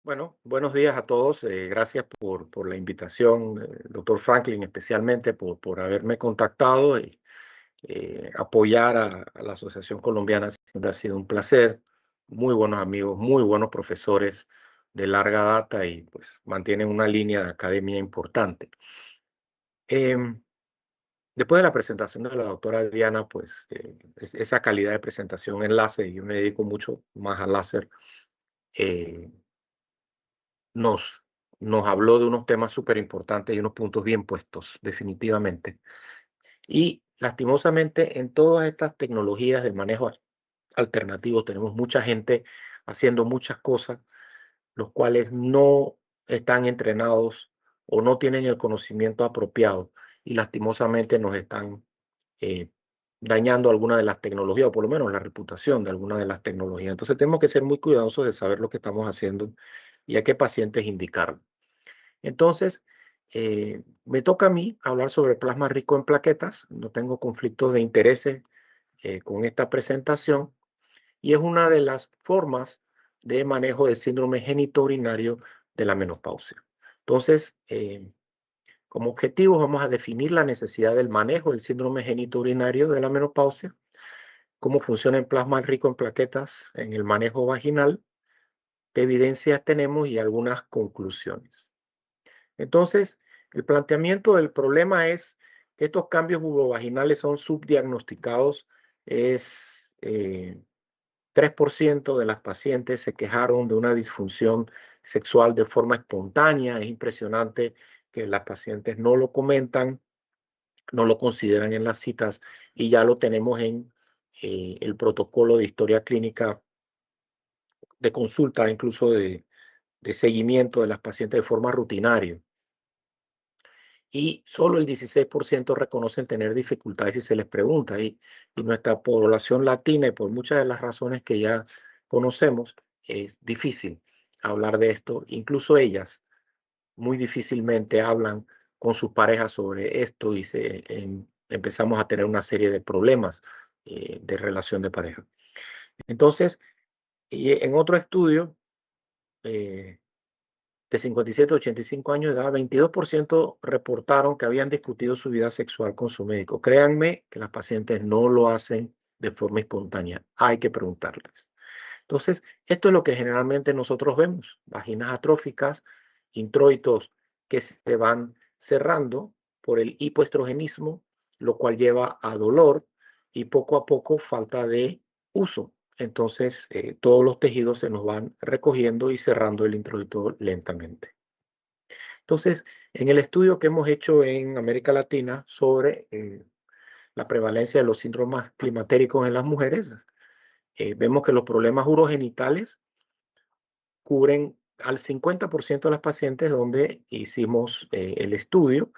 Bueno, buenos días a todos. Gracias por la invitación, doctor Franklin, especialmente por haberme contactado y apoyar a la Asociación Colombiana. Siempre ha sido un placer. Muy buenos amigos, muy buenos profesores de larga data y pues mantienen una línea de academia importante. Em, Después de la presentación de la doctora Diana, pues esa calidad de presentación en láser, y yo me dedico mucho más al láser, eh, nos, nos habló de unos temas súper importantes y unos puntos bien puestos, definitivamente. Y lastimosamente en todas estas tecnologías de manejo alternativo tenemos mucha gente haciendo muchas cosas, los cuales no están entrenados o no tienen el conocimiento apropiado y lastimosamente nos están eh, dañando alguna de las tecnologías o por lo menos la reputación de alguna de las tecnologías. Entonces tenemos que ser muy cuidadosos de saber lo que estamos haciendo y a qué pacientes indicarlo. Entonces, me toca a mí hablar sobre plasma rico en plaquetas. No tengo conflictos de intereses con esta presentación y es una de las formas de manejo del síndrome genitourinario de la menopausia. Entonces, como objetivos vamos a definir la necesidad del manejo del síndrome genitourinario de la menopausia, cómo funciona el plasma rico en plaquetas en el manejo vaginal, qué evidencias tenemos y algunas conclusiones. Entonces, el planteamiento del problema es que estos cambios vulvovaginales son subdiagnosticados. Es 3% de las pacientes se quejaron de una disfunción sexual de forma espontánea. Es impresionante que las pacientes no lo comentan, no lo consideran en las citas y ya lo tenemos en el protocolo de historia clínica de consulta, incluso de seguimiento de las pacientes de forma rutinaria. Y solo el 16% reconocen tener dificultades si se les pregunta. Y nuestra población latina, y por muchas de las razones que ya conocemos, es difícil hablar de esto. Incluso ellas muy difícilmente hablan con sus parejas sobre esto y empezamos a tener una serie de problemas de relación de pareja. Entonces, y en otro estudio, de 57 a 85 años de edad, 22% reportaron que habían discutido su vida sexual con su médico. Créanme que las pacientes no lo hacen de forma espontánea. Hay que preguntarles. Entonces, esto es lo que generalmente nosotros vemos. Vaginas atróficas, introitos que se van cerrando por el hipoestrogenismo, lo cual lleva a dolor y poco a poco falta de uso. Entonces, todos los tejidos se nos van recogiendo y cerrando el introito lentamente. Entonces, en el estudio que hemos hecho en América Latina sobre la prevalencia de los síndromes climatéricos en las mujeres, vemos que los problemas urogenitales cubren al 50% de las pacientes donde hicimos el estudio.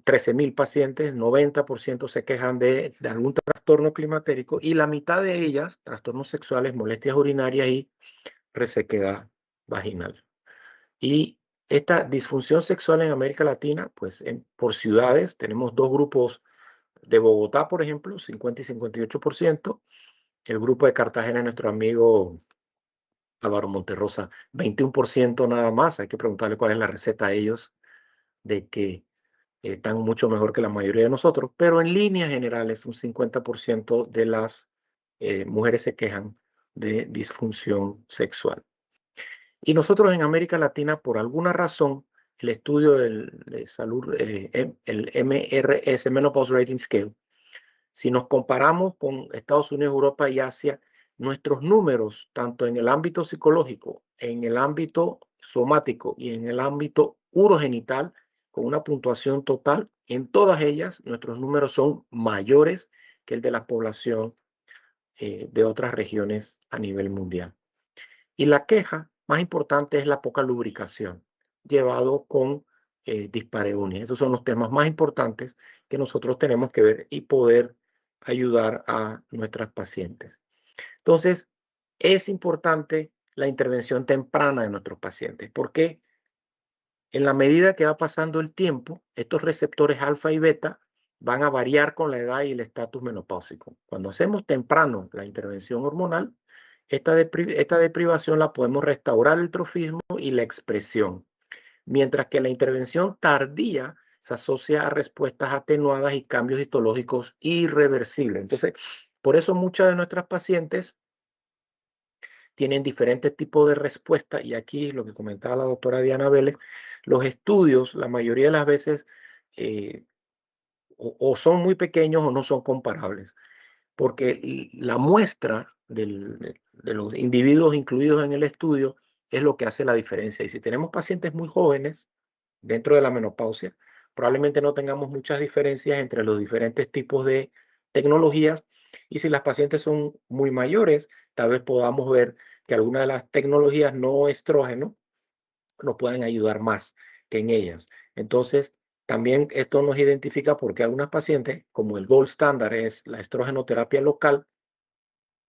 13,000 pacientes, 90% se quejan de algún trastorno climatérico y la mitad de ellas, trastornos sexuales, molestias urinarias y resequedad vaginal. Y esta disfunción sexual en América Latina, pues por ciudades, tenemos dos grupos de Bogotá, por ejemplo, 50 y 58%. El grupo de Cartagena, nuestro amigo Álvaro Monterrosa, 21% nada más. Hay que preguntarle cuál es la receta a ellos de que están mucho mejor que la mayoría de nosotros, pero en líneas generales un 50% de las mujeres se quejan de disfunción sexual. Y nosotros en América Latina, por alguna razón, el estudio de salud, el MRS, Menopause Rating Scale, si nos comparamos con Estados Unidos, Europa y Asia, nuestros números, tanto en el ámbito psicológico, en el ámbito somático y en el ámbito urogenital, con una puntuación total, en todas ellas nuestros números son mayores que el de la población de otras regiones a nivel mundial. Y la queja más importante es la poca lubricación, llevado con dispareunia. Esos son los temas más importantes que nosotros tenemos que ver y poder ayudar a nuestras pacientes. Entonces, es importante la intervención temprana de nuestros pacientes, porque en la medida que va pasando el tiempo, estos receptores alfa y beta van a variar con la edad y el estatus menopáusico. Cuando hacemos temprano la intervención hormonal, Esta deprivación la podemos restaurar el trofismo y la expresión, mientras que la intervención tardía se asocia a respuestas atenuadas y cambios histológicos irreversibles. Entonces, por eso muchas de nuestras pacientes tienen diferentes tipos de respuestas, y aquí lo que comentaba la doctora Diana Vélez, los estudios la mayoría de las veces o son muy pequeños o no son comparables, porque la muestra de los individuos incluidos en el estudio es lo que hace la diferencia. Y si tenemos pacientes muy jóvenes dentro de la menopausia, probablemente no tengamos muchas diferencias entre los diferentes tipos de tecnologías. Y si las pacientes son muy mayores, tal vez podamos ver que algunas de las tecnologías no estrógeno nos pueden ayudar más que en ellas. Entonces, también esto nos identifica porque algunas pacientes, como el gold standard es la estrogenoterapia local,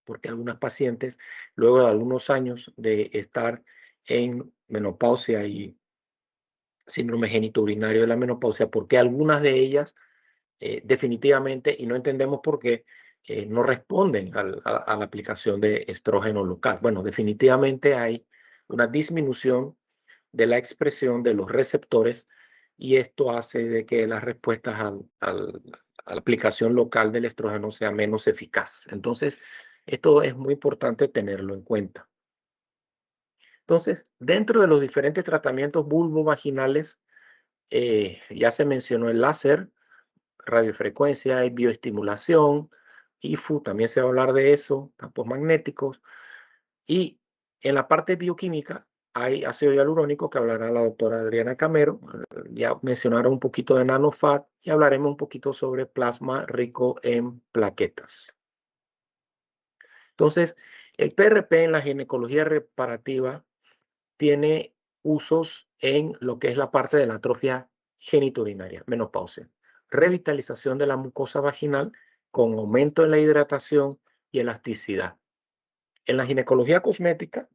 porque algunas pacientes, luego de algunos años de estar en menopausia y síndrome genitourinario de la menopausia, porque algunas de ellas definitivamente, y no entendemos por qué, no responden a la aplicación de estrógeno local. Bueno, definitivamente hay una disminución de la expresión de los receptores y esto hace de que las respuestas a la aplicación local del estrógeno sea menos eficaz. Entonces, esto es muy importante tenerlo en cuenta. Entonces, dentro de los diferentes tratamientos vulvovaginales, ya se mencionó el láser, radiofrecuencia y bioestimulación, IFU, también se va a hablar de eso, campos magnéticos. Y en la parte bioquímica hay ácido hialurónico que hablará la doctora Adriana Camero. Ya mencionaron un poquito de nanofat y hablaremos un poquito sobre plasma rico en plaquetas. Entonces, el PRP en la ginecología reparativa tiene usos en lo que es la parte de la atrofia genitourinaria, menopausia, revitalización de la mucosa vaginal con aumento en la hidratación y elasticidad. En la ginecología cosmética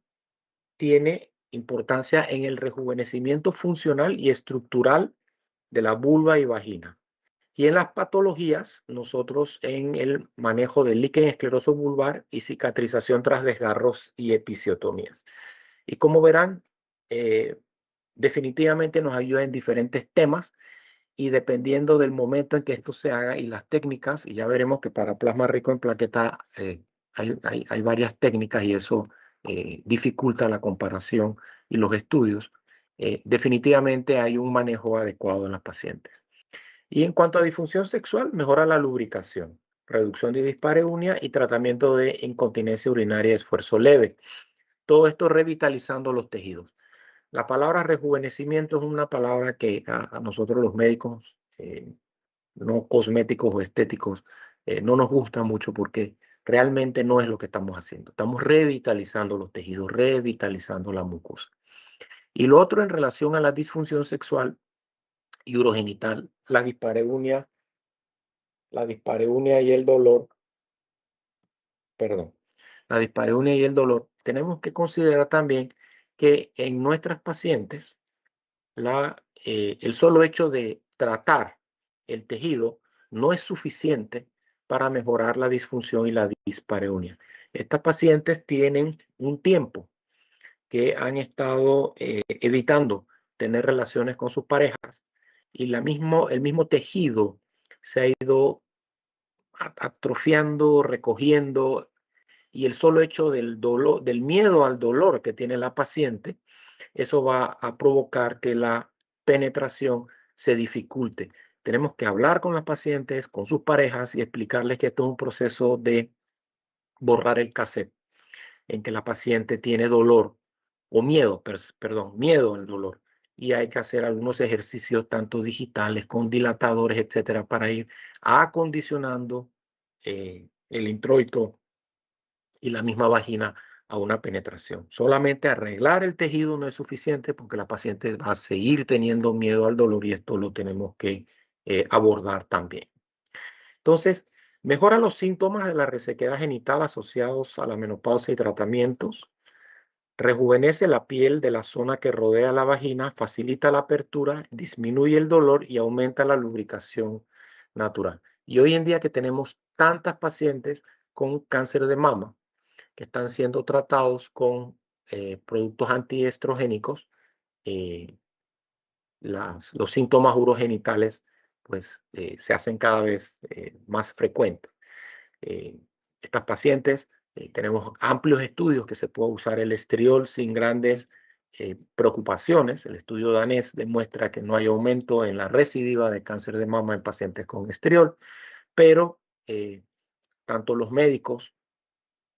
tiene importancia en el rejuvenecimiento funcional y estructural de la vulva y vagina. Y en las patologías, nosotros en el manejo del líquen escleroso vulvar y cicatrización tras desgarros y episiotomías. Y como verán, definitivamente nos ayuda en diferentes temas y dependiendo del momento en que esto se haga y las técnicas, y ya veremos que para plasma rico en plaqueta hay varias técnicas y eso dificulta la comparación y los estudios, definitivamente hay un manejo adecuado en las pacientes. Y en cuanto a disfunción sexual, mejora la lubricación, reducción de dispareunia y tratamiento de incontinencia urinaria de esfuerzo leve. Todo esto revitalizando los tejidos. La palabra rejuvenecimiento es una palabra que a nosotros los médicos, no cosméticos o estéticos, no nos gusta mucho porque realmente no es lo que estamos haciendo. Estamos revitalizando los tejidos, revitalizando la mucosa. Y lo otro en relación a la disfunción sexual y urogenital, la dispareunia y el dolor, perdón, la dispareunia y el dolor, tenemos que considerar también que en nuestras pacientes, el solo hecho de tratar el tejido no es suficiente para mejorar la disfunción y la dispareunia. Estas pacientes tienen un tiempo que han estado evitando tener relaciones con sus parejas y el mismo tejido se ha ido atrofiando, recogiendo, y el solo hecho del dolor, del miedo al dolor que tiene la paciente, eso va a provocar que la penetración se dificulte. Tenemos que hablar con las pacientes, con sus parejas y explicarles que esto es un proceso de borrar el cassette, en que la paciente tiene dolor o miedo, perdón, miedo al dolor. Y hay que hacer algunos ejercicios, tanto digitales, con dilatadores, etcétera, para ir acondicionando el introito y la misma vagina a una penetración. Solamente arreglar el tejido no es suficiente porque la paciente va a seguir teniendo miedo al dolor y esto lo tenemos que abordar también. Entonces, mejora los síntomas de la resequedad genital asociados a la menopausia y tratamientos, rejuvenece la piel de la zona que rodea la vagina, facilita la apertura, disminuye el dolor y aumenta la lubricación natural. Y hoy en día que tenemos tantas pacientes con cáncer de mama, que están siendo tratados con productos antiestrogénicos, los síntomas urogenitales pues se hacen cada vez más frecuentes. Estas pacientes, tenemos amplios estudios que se puede usar el estriol sin grandes preocupaciones. El estudio danés demuestra que no hay aumento en la recidiva de cáncer de mama en pacientes con estriol, pero tanto los médicos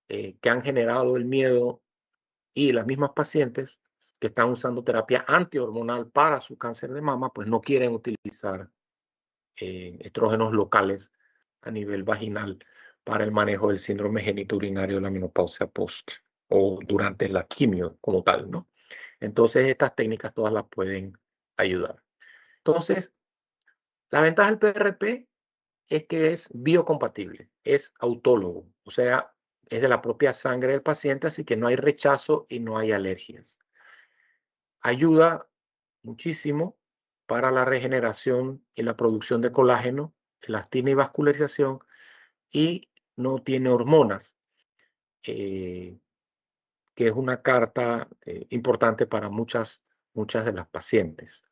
que han generado el miedo y las mismas pacientes que están usando terapia antihormonal para su cáncer de mama, pues no quieren utilizar estrógenos locales a nivel vaginal para el manejo del síndrome genitourinario de la menopausia post o durante la quimio como tal, ¿no? Entonces, estas técnicas todas las pueden ayudar. Entonces, la ventaja del PRP es que es biocompatible, es autólogo, o sea, es de la propia sangre del paciente, así que no hay rechazo y no hay alergias. Ayuda muchísimo para la regeneración y la producción de colágeno, elastina y vascularización, y no tiene hormonas, que es una carta importante para muchas de las pacientes.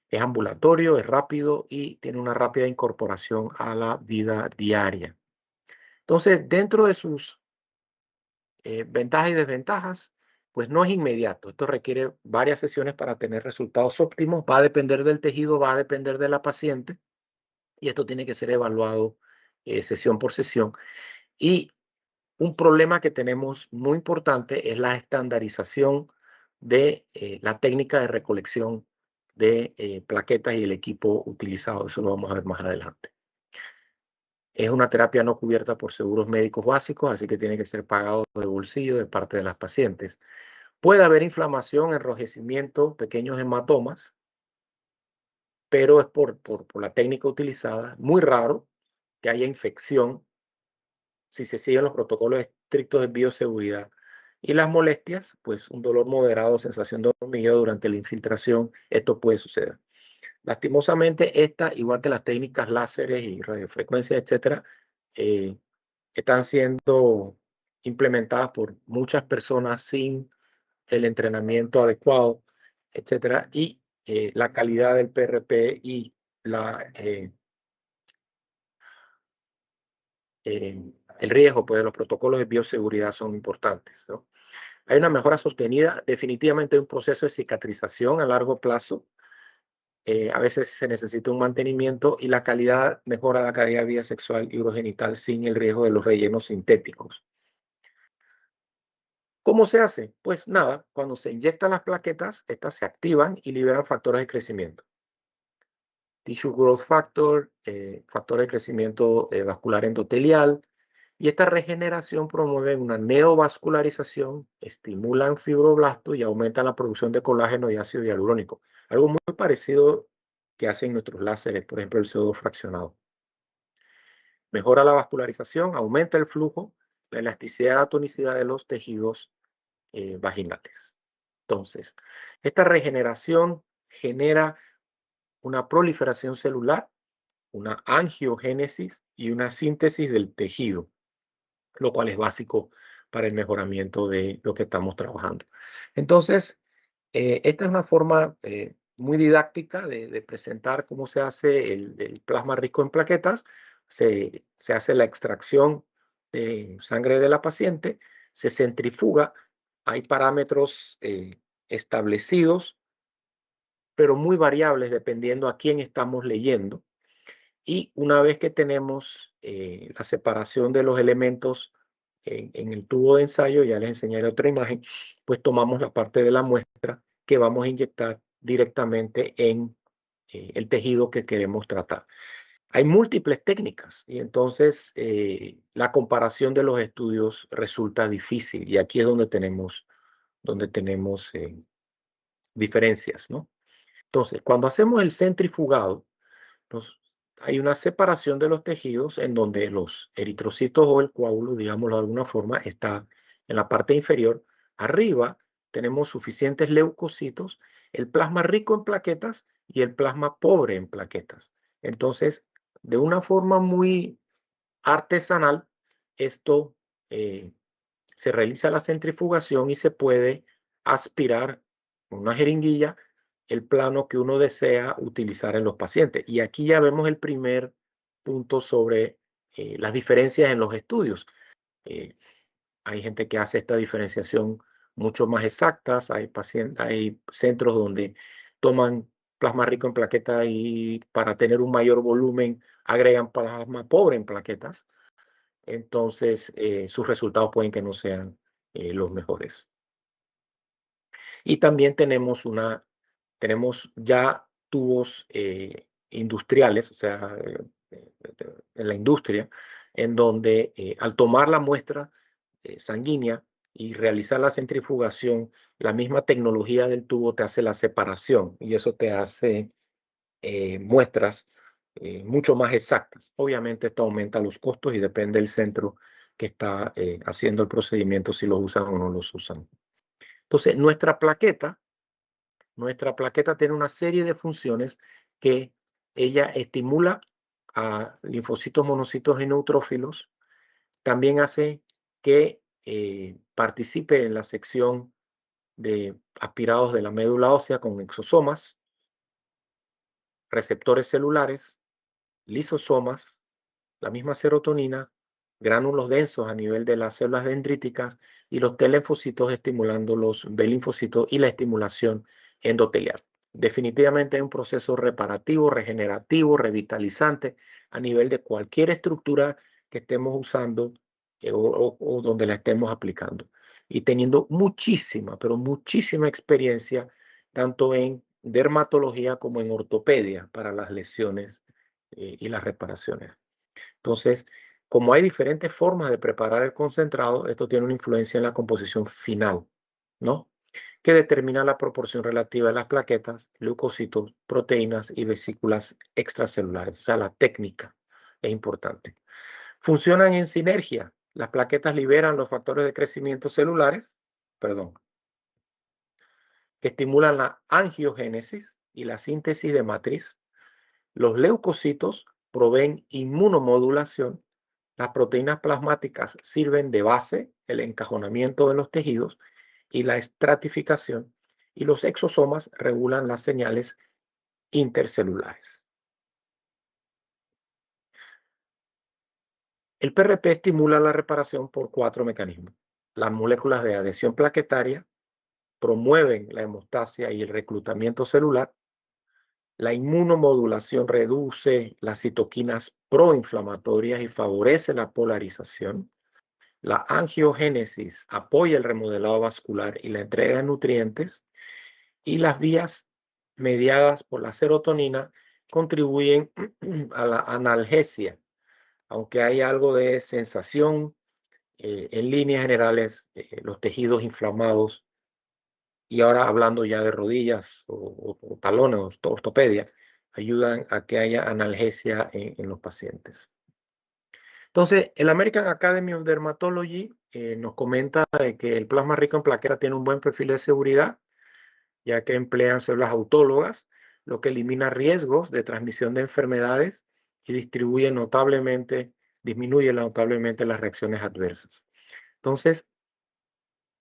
Es ambulatorio, es rápido y tiene una rápida incorporación a la vida diaria. Entonces, dentro de sus ventajas y desventajas, pues no es inmediato. Esto requiere varias sesiones para tener resultados óptimos. Va a depender del tejido, va a depender de la paciente y esto tiene que ser evaluado sesión por sesión. Y un problema que tenemos muy importante es la estandarización de la técnica de recolección de plaquetas y el equipo utilizado. Eso lo vamos a ver más adelante. Es una terapia no cubierta por seguros médicos básicos, así que tiene que ser pagado de bolsillo de parte de las pacientes. Puede haber inflamación, enrojecimiento, pequeños hematomas, pero es por la técnica utilizada. Muy raro que haya infección si se siguen los protocolos estrictos de bioseguridad. Y las molestias, pues un dolor moderado, sensación de hormigueo durante la infiltración, esto puede suceder. Lastimosamente, esta, igual que las técnicas láseres y radiofrecuencia, etcétera, están siendo implementadas por muchas personas sin el entrenamiento adecuado, etcétera, y la calidad del PRP y el riesgo pues, de los protocolos de bioseguridad son importantes, ¿no? Hay una mejora sostenida, definitivamente un proceso de cicatrización a largo plazo. A veces se necesita un mantenimiento y la calidad mejora la calidad de vida sexual y urogenital sin el riesgo de los rellenos sintéticos. ¿Cómo se hace? Pues nada, cuando se inyectan las plaquetas, estas se activan y liberan factores de crecimiento. Tissue Growth Factor, factor de crecimiento vascular endotelial, y esta regeneración promueve una neovascularización, estimulan fibroblastos y aumentan la producción de colágeno y ácido hialurónico. Algo muy parecido que hacen nuestros láseres, por ejemplo, el CO2 fraccionado. Mejora la vascularización, aumenta el flujo, la elasticidad y la tonicidad de los tejidos vaginales. Entonces, esta regeneración genera una proliferación celular, una angiogénesis y una síntesis del tejido, lo cual es básico para el mejoramiento de lo que estamos trabajando. Entonces, esta es una forma muy didáctica de presentar cómo se hace el plasma rico en plaquetas. Se hace la extracción de sangre de la paciente, se centrifuga, hay parámetros establecidos, pero muy variables dependiendo a quién estamos leyendo. Y una vez que tenemos la separación de los elementos en el tubo de ensayo, ya les enseñaré otra imagen, pues tomamos la parte de la muestra que vamos a inyectar directamente en el tejido que queremos tratar. Hay múltiples técnicas y entonces la comparación de los estudios resulta difícil y aquí es donde tenemos diferencias, ¿no? Entonces, cuando hacemos el centrifugado, hay una separación de los tejidos en donde los eritrocitos o el coágulo, digámoslo de alguna forma, está en la parte inferior. Arriba tenemos suficientes leucocitos, el plasma rico en plaquetas y el plasma pobre en plaquetas. Entonces, de una forma muy artesanal, esto se realiza la centrifugación y se puede aspirar con una jeringuilla el plano que uno desea utilizar en los pacientes. Y aquí ya vemos el primer punto sobre las diferencias en los estudios. Hay gente que hace esta diferenciación mucho más exactas, hay centros donde toman plasma rico en plaquetas y para tener un mayor volumen agregan plasma pobre en plaquetas. Entonces, sus resultados pueden que no sean los mejores. Y también tenemos ya tubos industriales, o sea, en la industria, en donde al tomar la muestra sanguínea y realizar la centrifugación, la misma tecnología del tubo te hace la separación y eso te hace muestras mucho más exactas. Obviamente esto aumenta los costos y depende del centro que está haciendo el procedimiento si lo usan o no los usan. Entonces, nuestra plaqueta tiene una serie de funciones que ella estimula a linfocitos, monocitos y neutrófilos. También hace que participe en la sección de aspirados de la médula ósea con exosomas, receptores celulares, lisosomas, la misma serotonina, gránulos densos a nivel de las células dendríticas y los T-linfocitos estimulando los B-linfocitos y la estimulación endotelial. Definitivamente es un proceso reparativo, regenerativo, revitalizante a nivel de cualquier estructura que estemos usando o donde la estemos aplicando. Y teniendo muchísima, pero muchísima experiencia tanto en dermatología como en ortopedia para las lesiones y las reparaciones. Entonces, como hay diferentes formas de preparar el concentrado, esto tiene una influencia en la composición final, ¿no? Que determina la proporción relativa de las plaquetas, leucocitos, proteínas y vesículas extracelulares. O sea, la técnica es importante. Funcionan en sinergia. Las plaquetas liberan los factores de crecimiento celulares, que estimulan la angiogénesis y la síntesis de matriz. Los leucocitos proveen inmunomodulación. Las proteínas plasmáticas sirven de base, el encajonamiento de los tejidos y la estratificación, y los exosomas regulan las señales intercelulares. El PRP estimula la reparación por 4 mecanismos. Las moléculas de adhesión plaquetaria promueven la hemostasia y el reclutamiento celular. La inmunomodulación reduce las citoquinas proinflamatorias y favorece la polarización. La angiogénesis apoya el remodelado vascular y la entrega de nutrientes. Y las vías mediadas por la serotonina contribuyen a la analgesia, aunque hay algo de sensación. En líneas generales, los tejidos inflamados, y ahora hablando ya de rodillas o talones o ortopedia, ayudan a que haya analgesia en los pacientes. Entonces, el American Academy of Dermatology nos comenta de que el plasma rico en plaquetas tiene un buen perfil de seguridad, ya que emplean células autólogas, lo que elimina riesgos de transmisión de enfermedades y disminuye notablemente las reacciones adversas. Entonces,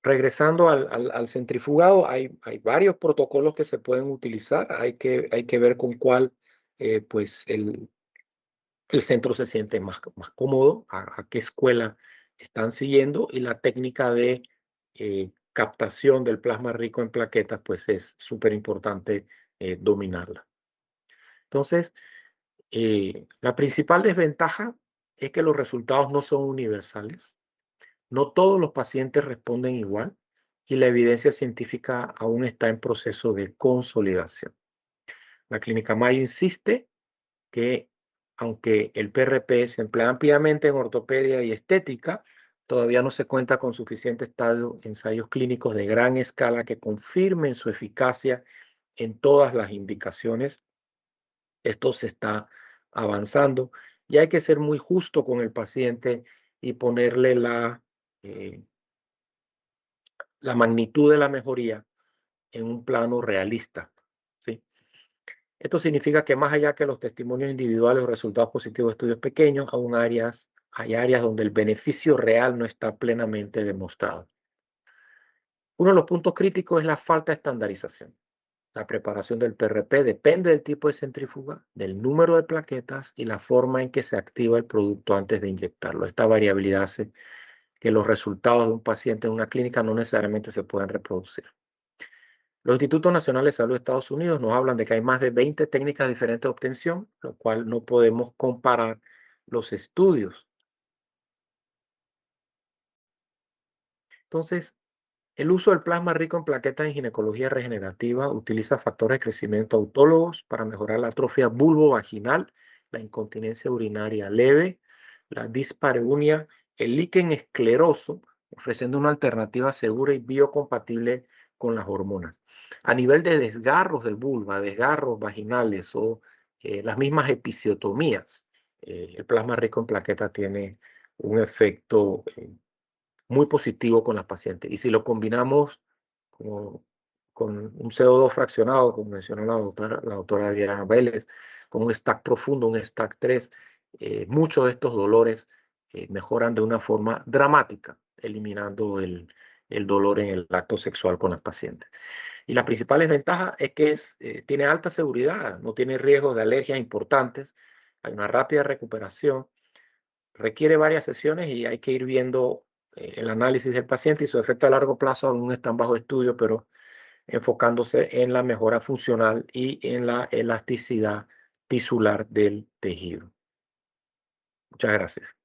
regresando al centrifugado, hay varios protocolos que se pueden utilizar. Hay que ver con cuál pues el centro se siente más cómodo, a qué escuela están siguiendo, y la técnica de captación del plasma rico en plaquetas pues es súper importante dominarla. Entonces, la principal desventaja es que los resultados no son universales. No todos los pacientes responden igual y la evidencia científica aún está en proceso de consolidación. La Clínica Mayo insiste que aunque el PRP se emplea ampliamente en ortopedia y estética, todavía no se cuenta con suficientes ensayos clínicos de gran escala que confirmen su eficacia en todas las indicaciones. Esto se está avanzando y hay que ser muy justo con el paciente y ponerle la magnitud de la mejoría en un plano realista, ¿sí? Esto significa que más allá que los testimonios individuales o resultados positivos de estudios pequeños, aún hay áreas hay áreas donde el beneficio real no está plenamente demostrado. Uno de los puntos críticos es la falta de estandarización. La preparación del PRP depende del tipo de centrífuga, del número de plaquetas y la forma en que se activa el producto antes de inyectarlo. Esta variabilidad hace que los resultados de un paciente en una clínica no necesariamente se puedan reproducir. Los Institutos Nacionales de Salud de Estados Unidos nos hablan de que hay más de 20 técnicas diferentes de obtención, lo cual no podemos comparar los estudios. Entonces, el uso del plasma rico en plaquetas en ginecología regenerativa utiliza factores de crecimiento autólogos para mejorar la atrofia vulvovaginal, la incontinencia urinaria leve, la dispareunia, el líquen escleroso, ofreciendo una alternativa segura y biocompatible con las hormonas. A nivel de desgarros del vulva, desgarros vaginales o las mismas episiotomías, el plasma rico en plaquetas tiene un efecto muy positivo con las pacientes. Y si lo combinamos con, con un CO2 fraccionado, como mencionó la doctora Diana Vélez, con un stack profundo, un stack 3, muchos de estos dolores mejoran de una forma dramática, eliminando el dolor en el acto sexual con las pacientes. Y las principales ventajas es que tiene alta seguridad, no tiene riesgos de alergias importantes, hay una rápida recuperación, requiere varias sesiones y hay que ir viendo el análisis del paciente y su efecto a largo plazo aún están bajo estudio, pero enfocándose en la mejora funcional y en la elasticidad tisular del tejido. Muchas gracias.